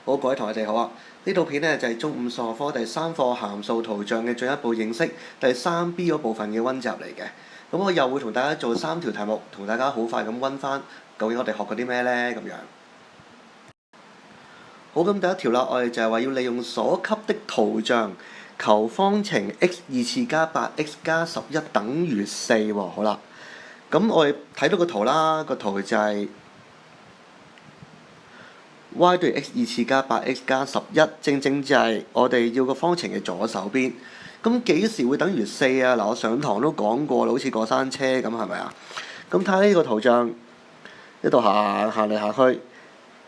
好，各位同學哋好啊！呢套片呢，就係中五數學科第3課函數圖像嘅進一步認識第3B 嗰部分嘅溫習嚟嘅。咁我又會同大家做3條題目，同大家好快咁溫翻究竟我哋學過啲咩呢？咁樣。好，咁第一條啦，我哋就係話要利用所給的圖像求方程 x2 次加 8x 加11等於4喎。好啦，咁我哋睇到個圖啦，個圖就係y 等於 x2 次加 8x 加11，正正就係我哋要個方程嘅左手邊。咁幾時會等於4啊？嗱，我上堂都講過啦，好似過山車咁，係咪啊？咁睇下呢個圖像，一度行嚟行去，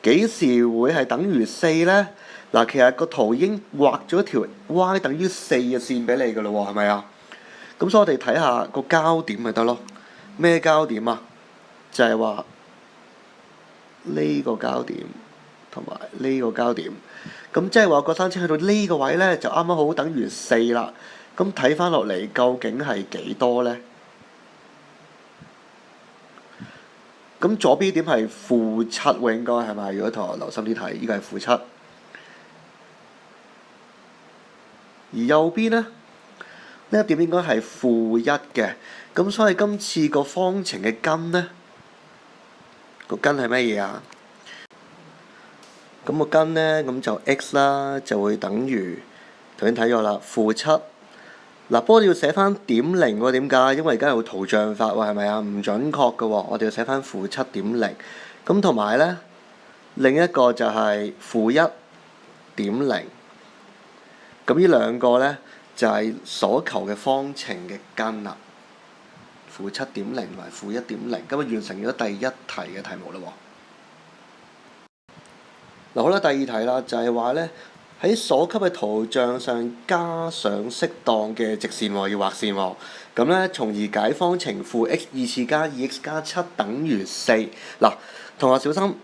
幾時會係等於4呢？嗱，其實個圖已經畫咗一條 y 等於4嘅線俾你㗎啦喎，係咪啊？咁所以我哋睇下個交點咪得咯。咩交點啊？就係話呢個交點同埋呢個交點。咁即係話過山車去到呢個位呢，就啱啱好等於4啦。咁睇翻落嚟，究竟係幾多呢？咁左邊點係負7喎，應該係咪？如果同學留心啲睇，呢個係負7。而右邊呢，呢一點應該係負1嘅。咁所以今次個方程嘅根呢，個根係乜嘢啊？咁個根呢，咁就 x 啦，就會等於頭先睇咗啦，負7。嗱，不過你要寫翻點0喎，點解？因為而家有圖像法喎，係咪啊？唔準確嘅喎，我哋要寫翻負7.0。咁同埋呢，另一個就係負1.0。咁呢兩個呢，就係所求嘅方程嘅根啦。負7.0同埋負1.0，咁啊完成咗第一題嘅題目啦喎。嗱，好啦，第二題啦，就係話呢，喺所給嘅圖像上加上適當嘅直線喎，要畫線喎。咁呢，從而解方程負 x2 次加 2x 加7等於4。嗱，同學小心。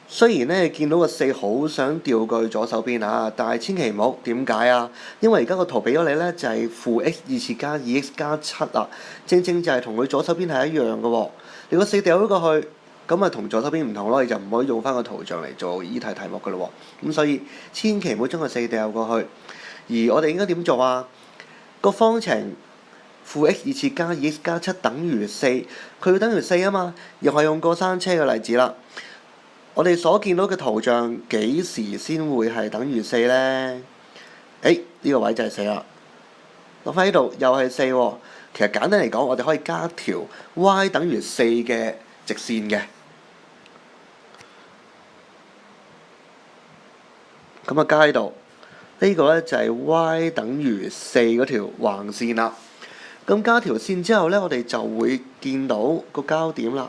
雖然呢，見到個4好想調過去左手邊啊，但係千祈唔好。點解啊？因為而家個圖俾咗你呢，就係負 x2 次加 2x 加7啊，正正就係同佢左手邊係一樣嘅喎。你個4掉咗過去，咁啊同左手邊唔同咯，你就唔可以用翻個圖像嚟做依題題目嘅咯喎。咁所以千祈唔好將個4掉過去。而我哋應該點做啊？個方程負 x2 次加 2x 加7等於4，佢要等於4啊嘛，又係用過山車嘅例子啦。我哋所見到嘅圖像幾時先會係等於4呢？呢個位就係4啦。落翻呢度又係4喎。其實簡單嚟講，我哋可以加條 y 等於4嘅直線嘅。咁啊加喺度，呢個呢就係 y 等於4嗰條橫線啦。咁加條線之後呢，我哋就會見到個交點啦。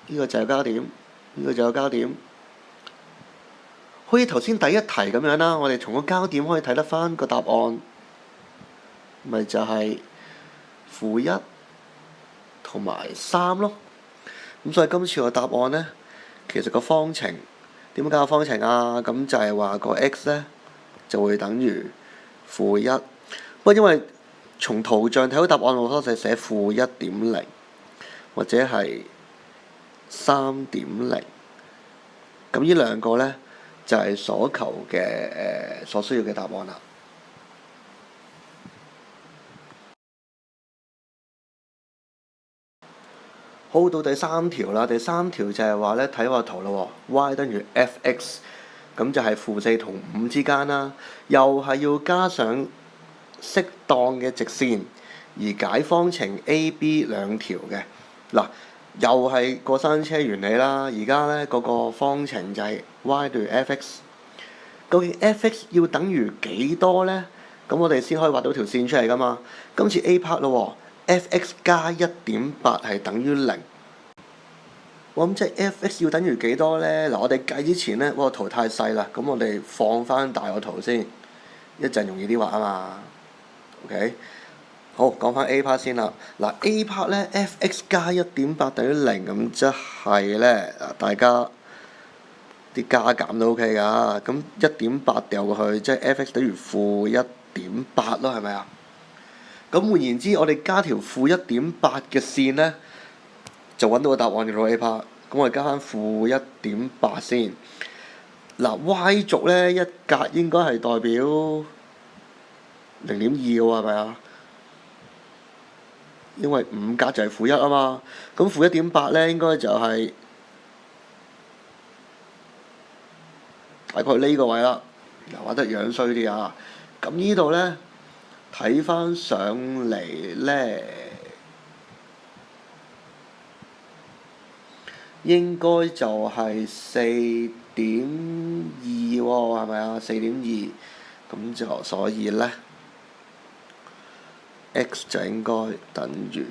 呢個就係交點。呢個就有交點，好似頭先第一題咁樣啦。我哋從個交點可以睇得翻個答案，咪就係負1同埋3咯。咁所以今次個答案呢，其實個方程點解個方程啊？咁就係話個 x 呢就會等於負1。不過因為從圖像睇到答案，我多數寫負1.0或者係3.0，咁呢兩個呢，就係所求嘅所需要嘅答案啦。好，到第三條啦，第三條就係話呢，睇個圖咯喎 y 等於 f(x)， 咁就係負4同5之間啦，又係要加上適當嘅直線，而解方程 a、b 兩條嘅。嗱，又係過山車原理啦。而家呢嗰個方程就係 y 等於 f(x)， 究竟 f(x) 要等於幾多呢？咁我哋先可以畫到條線出嚟噶嘛。今次 A part 咯喎 ，f(x) 加 1.8 係等於0。咁即係 f(x) 要等於幾多呢？嗱，我哋計之前呢，個圖太細啦，咁我哋放翻大個圖先，一陣容易啲畫啊嘛。OK。好，講翻 A part 先啦。嗱 A part 咧 f(x) 加 1.8 等於0，咁即係咧大家啲加減都 OK 㗎。咁 1.8 掉過去，即係 f(x) 等於負 1.8 咯，係咪啊？咁換言之，我哋加條負 1.8 嘅線咧，就揾到個答案嘅咯。A part，咁我哋加翻負 1.8 先。嗱 Y 軸咧一格應該係代表0.2嘅喎，係咪啊？因為5格就係負1啊嘛，咁負1.8咧應該就係大概呢個位啦。嗱，畫得樣衰啲啊！咁呢度咧睇翻上嚟咧，應該就係4.2喎，係咪啊？4.2，咁就所以咧 x 就應該等於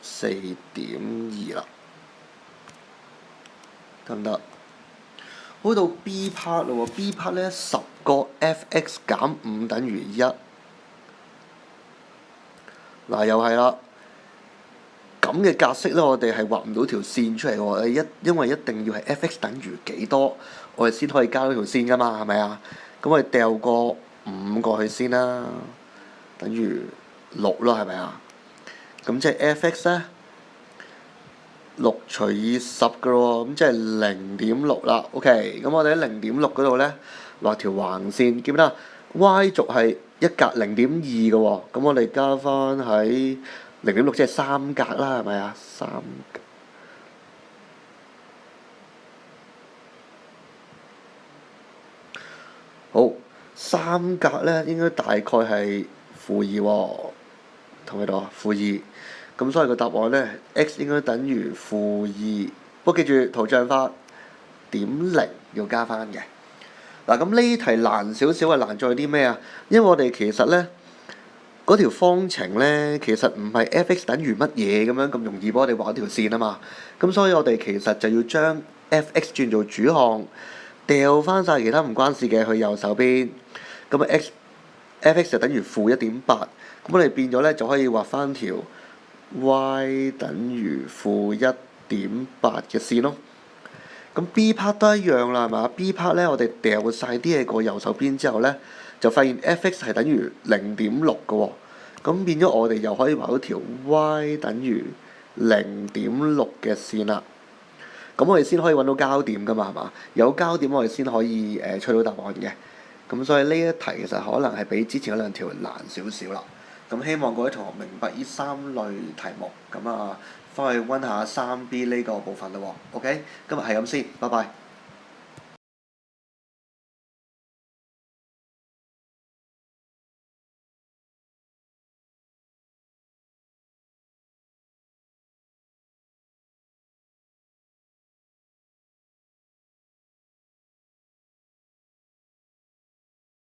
4.2啦，得唔得？好到 B part 咯喎 ，B part 咧10個 f(x) 減5等於1，嗱又係啦。咁嘅格式咧，我哋係畫唔到條線出嚟喎。因為一定要係 f(x) 等於幾多，我哋先可以加到條線噶嘛，係咪啊？咁我哋掉個5過去先啦，等於6咯，係咪啊？咁即係 f(x) 咧6除以10嘅咯喎，咁即係0.6啦。OK，咁我哋喺0.6嗰度咧畫條橫線，記唔記得 Y 軸係一格0.2嘅喎，咁我哋加翻喺0.6即係3格啦，係咪啊？3格。好，3格咧應該大概係負2喎，同佢度負2。咁所以個答案咧 x 應該等於負2。不過記住圖像化0.0要加翻嘅。嗱，咁呢題難少少啊，難在啲咩啊？因為我哋其實咧嗰條方程咧，其實唔係 f(x) 等於乜嘢咁樣咁容易幫我哋畫條線啊嘛。咁所以我哋其實就要將 f(x) 轉做主項，掉翻晒其他唔關事嘅去右手邊。咁啊 f(x) 就等於負1.8。咁我哋變咗咧就可以畫翻條 y 等於負1.8嘅線咯。咁 B part 都一樣啦，係嘛？B part 咧我哋掉晒啲嘢過右手邊之後咧，就發現 f(x) 係等於0.6嘅喎。咁變咗我哋又可以畫到條 y 等於0.6嘅線啦。咁我哋先可以揾到交點噶嘛，係嘛？有交點我哋先可以出到答案嘅。咁所以呢一題其實可能係比之前嗰兩條難少少啦。咁希望各位同學明白呢3類題目。咁啊，翻去温下3B 呢個部分啦喎。OK，今日係咁先，拜拜。